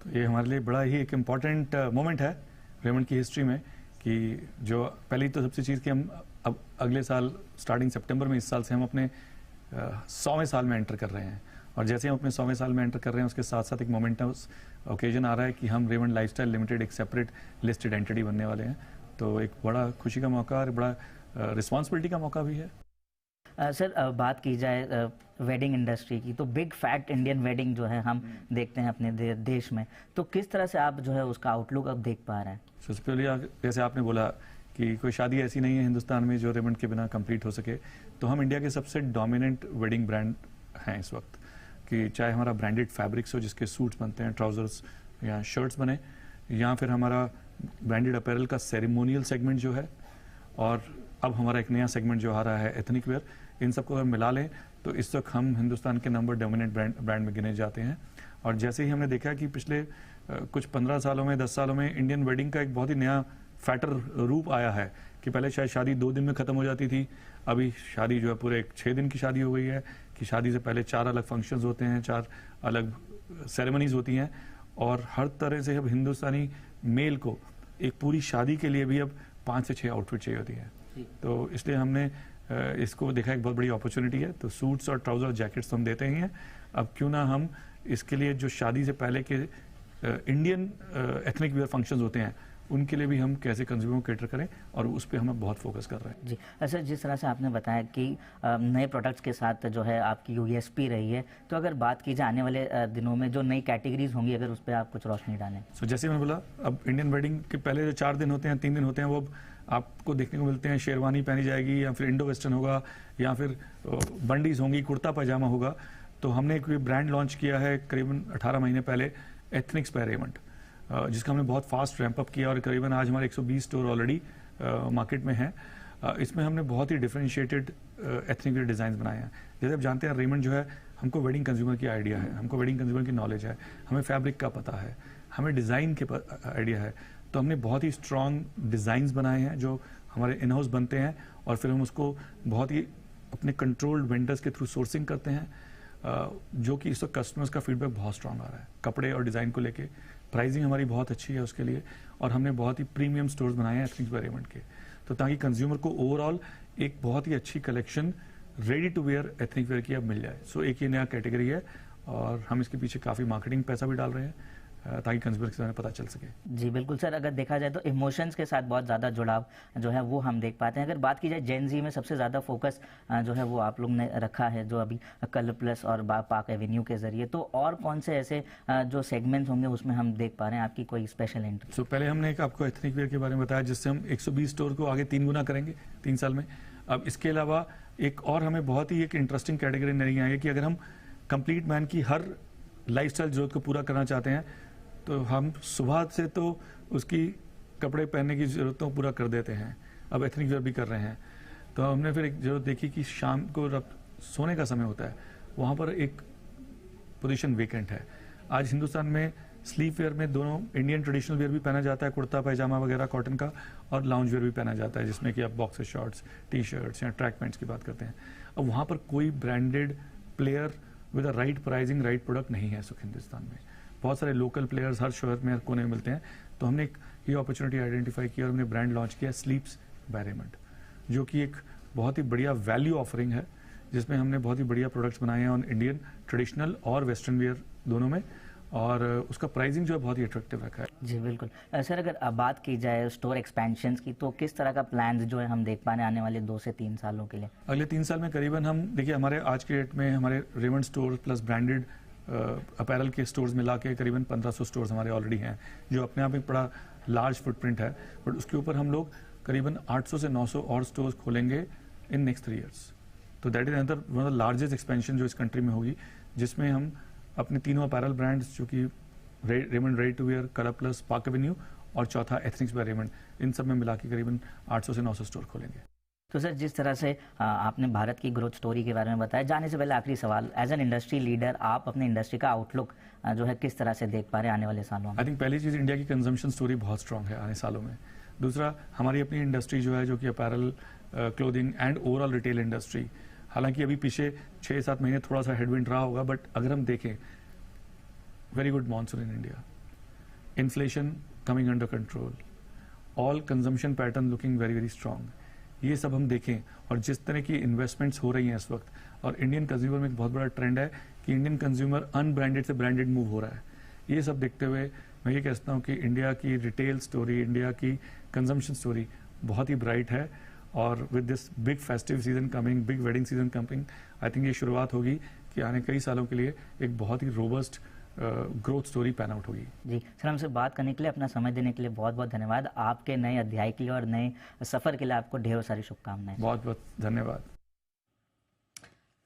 तो ये हमारे लिए बड़ा ही एक इम्पॉर्टेंट मोमेंट है रेमंड की हिस्ट्री में कि जो पहली तो सबसे चीज़ कि हम अब अगले साल स्टार्टिंग सितंबर में इस साल से हम अपने 100वें साल में एंटर कर रहे हैं। और जैसे हम अपने 100वें साल में एंटर कर रहे हैं उसके साथ साथ एक मोमेंटस ओकेजन आ रहा है कि हम रेमंड लाइफस्टाइल लिमिटेड एक सेपरेट लिस्टेड एंटिटी बनने वाले हैं। तो एक बड़ा खुशी का मौका और बड़ा रिस्पॉन्सिबिलिटी का मौका भी है। सर बात की जाए वेडिंग इंडस्ट्री की, तो बिग फैट इंडियन वेडिंग जो है हम देखते हैं अपने देश में, तो किस तरह से आप जो है उसका आउटलुक अब देख पा रहे हैं? सबसे पहले जैसे आपने बोला कि कोई शादी ऐसी नहीं है हिंदुस्तान में जो रेमंड के बिना कंप्लीट हो सके, तो हम इंडिया के सबसे डोमिनेंट वेडिंग ब्रांड हैं इस वक्त। कि चाहे हमारा ब्रांडेड फैब्रिक्स हो जिसके सूट्स बनते हैं, ट्राउजर्स या शर्ट्स बने, या फिर हमारा ब्रांडेड अपैरल का सेरेमोनियल सेगमेंट जो है, और अब हमारा एक नया सेगमेंट जो आ रहा है एथनिक वेयर, इन सबको अगर मिला लें तो इस वक्त हम हिंदुस्तान के नंबर डोमिनेंट ब्रांड में गिने जाते हैं। और जैसे ही हमने देखा कि पिछले कुछ 15 सालों में 10 सालों में इंडियन वेडिंग का एक बहुत ही नया फैटर रूप आया है कि पहले शायद शादी 2 दिन में ख़त्म हो जाती थी, अभी शादी जो है पूरे 6 दिन की शादी हो गई है। कि शादी से पहले 4 अलग फंक्शंस होते हैं, 4 अलग सेरेमनीज होती हैं, और हर तरह से अब हिंदुस्तानी मेल को एक पूरी शादी के लिए भी अब 5 से 6 आउटफिट चाहिए होती है। तो इसलिए हमने इसको देखा एक बहुत बड़ी अपॉर्चुनिटी है। तो सूट्स और ट्राउजर जैकेट्स तो हम देते ही हैं, अब क्यों ना हम इसके लिए जो शादी से पहले के इंडियन एथनिक वेयर फंक्शंस होते हैं उनके लिए भी हम कैसे कंज्यूमर को कैटर करें, और उस पर हम बहुत फोकस कर रहे हैं। जी सर, जिस तरह से आपने बताया कि नए प्रोडक्ट्स के साथ जो है आपकी यूएसपी रही है, तो अगर बात की जाए आने वाले दिनों में जो नई कैटेगरीज होंगी, अगर उस पर आप कुछ रोशनी डालें। जैसे मैंने बोला, अब इंडियन वेडिंग के पहले जो 4 दिन होते हैं, 3 दिन होते हैं, वो अब आपको देखने को मिलते हैं शेरवानी पहनी जाएगी, या फिर इंडो वेस्टर्न होगा, या फिर बंडीज होंगी, कुर्ता पैजामा होगा। तो हमने एक ब्रांड लॉन्च किया है करीबन 18 महीने पहले, एथनिक्स बाय रेमंड, जिसका हमने बहुत फास्ट रैंप अप किया और करीबन आज हमारे 120 स्टोर ऑलरेडी मार्केट में हैं। इसमें हमने बहुत ही डिफरेंशिएटेड एथनिक वेयर डिज़ाइन बनाए हैं। जैसे आप जानते हैं रेमंड जो है, हमको वेडिंग कंज्यूमर की आइडिया है, हमको वेडिंग कंज्यूमर की नॉलेज है, हमें फैब्रिक का पता है, हमें डिज़ाइन के आइडिया है। तो हमने बहुत ही स्ट्रॉन्ग डिज़ाइंस बनाए हैं जो हमारे इन हाउस बनते हैं, और फिर हम उसको बहुत ही अपने कंट्रोल्ड वेंडर्स के थ्रू सोर्सिंग करते हैं, जो कि इस वक्त कस्टमर्स का फीडबैक बहुत स्ट्रांग आ रहा है कपड़े और डिज़ाइन को लेके। प्राइसिंग हमारी बहुत अच्छी है उसके लिए, और हमने बहुत ही प्रीमियम स्टोर्स बनाए हैं एथनिक्स बाय रेमंड के, तो ताकि कंज्यूमर को ओवरऑल एक बहुत ही अच्छी collection ready to wear ethnic wear की अब मिल जाए। सो एक ये नया कैटेगरी है, और हम इसके पीछे काफ़ी मार्केटिंग पैसा भी डाल रहे हैं ताकि कंज्यूमर के सामने पता चल सके। जी बिल्कुल सर, अगर देखा जाए तो इमोशंस के साथ बहुत ज़्यादा जुड़ाव जो है वो हम देख पाते हैं। अगर बात की जाए जेन जी में सबसे ज़्यादा फोकस जो है वो आप लोग ने रखा है, जो अभी कलर प्लस और पाक एवेन्यू के जरिए, तो और कौन से ऐसे जो सेगमेंट्स होंगे उसमें हम देख पा रहे हैं आपकी कोई स्पेशल एंट्री? पहले हमने एक आपको एथनिक वेयर के बारे में बताया, जिससे हम 120 स्टोर को आगे 3 गुना करेंगे 3 साल में। अब इसके अलावा एक और हमें बहुत ही एक इंटरेस्टिंग कैटेगरी नहीं आई है कि अगर हम कंप्लीट मैन की हर लाइफस्टाइल जरूरत को पूरा करना चाहते हैं, तो हम सुबह से तो उसकी कपड़े पहनने की ज़रूरतों को पूरा कर देते हैं, अब एथनिक वेयर भी कर रहे हैं। तो हमने फिर एक जरूरत देखी कि शाम को जब सोने का समय होता है, वहाँ पर एक पोजीशन वेकेंट है। आज हिंदुस्तान में स्लीव वेयर में दोनों इंडियन ट्रेडिशनल वेयर भी पहना जाता है, कुर्ता पैजामा वगैरह कॉटन का, और लाउंज वेयर भी पहना जाता है, जिसमें कि आप बॉक्सर शॉर्ट्स, टी शर्ट्स या ट्रैक पैंट्स की बात करते हैं। अब वहाँ पर कोई branded player with a right pricing, right product नहीं है इस वक्त हिंदुस्तान में। बहुत सारे लोकल प्लेयर्स हर शहर में, हर कोने में मिलते हैं। तो हमने ये अपॉर्चुनिटी आइडेंटिफाई की और हमने ब्रांड लॉन्च किया स्लीप्स बाय रेमंड, जो कि एक बहुत ही बढ़िया वैल्यू ऑफरिंग है, जिसमें हमने बहुत ही बढ़िया प्रोडक्ट्स बनाए हैं ऑन इंडियन ट्रेडिशनल और वेस्टर्न वेयर दोनों में, और उसका प्राइसिंग जो है बहुत ही अट्रैक्टिव रखा है। जी बिल्कुल सर, अगर बात की जाए स्टोर एक्सपेंशन की, तो किस तरह का प्लान जो है हम देख पाने आने वाले 2 से 3 सालों के लिए? अगले 3 साल में करीबन हम देखिए, हमारे आज के डेट में हमारे Raymond store plus branded apparel के स्टोर्स मिला के करीबन 1500 स्टोर्स हमारे ऑलरेडी हैं, जो अपने आप एक बड़ा लार्ज फुटप्रिंट है। बट उसके ऊपर हम लोग करीबन 800 से 900 और स्टोर्स खोलेंगे इन नेक्स्ट 3 ईयर्स। तो that is another one of the largest expansion जो इस कंट्री में होगी, जिसमें हम अपने तीनों अपैरल ब्रांड्स, जो कि Raymond ready to wear, Color Plus, Park Avenue, और चौथा एथनिक्स बाय रेमंड, इन सब में मिला के करीबन 800 से 900 स्टोर खोलेंगे। तो सर, जिस तरह से आपने भारत की ग्रोथ स्टोरी के बारे में बताया, जाने से पहले आखिरी सवाल, एज एन इंडस्ट्री लीडर आप अपने इंडस्ट्री का आउटलुक जो है किस तरह से देख पा रहे हैं आने वाले सालों में? आई थिंक पहली चीज़, इंडिया की कंजम्पशन स्टोरी बहुत स्ट्रांग है आने सालों में। दूसरा, हमारी अपनी इंडस्ट्री जो है, जो कि apparel, clothing and overall retail industry, हालांकि अभी पीछे 6-7 महीने थोड़ा सा हेडविंड रहा होगा, बट अगर हम देखें, very good monsoon in India, inflation coming under control, all consumption pattern looking very very strong, ये सब हम देखें, और जिस तरह की इन्वेस्टमेंट्स हो रही हैं इस वक्त, और इंडियन कंज्यूमर में एक बहुत बड़ा ट्रेंड है कि इंडियन कंज्यूमर अनब्रांडेड से ब्रांडेड मूव हो रहा है, ये सब देखते हुए मैं ये कहता हूँ कि इंडिया की रिटेल स्टोरी, इंडिया की कंजम्पशन स्टोरी बहुत ही ब्राइट है। और with this big festive season coming, big wedding season coming, I think ये शुरुआत होगी कि आने कई सालों के लिए एक बहुत ही robust growth story pan out होगी। जी सर, हमसे बात करने के लिए, अपना समय देने के लिए बहुत बहुत धन्यवाद। आपके नए अध्याय के लिए और नए सफ़र के लिए आपको ढेरों सारी शुभकामनाएं। बहुत बहुत धन्यवाद।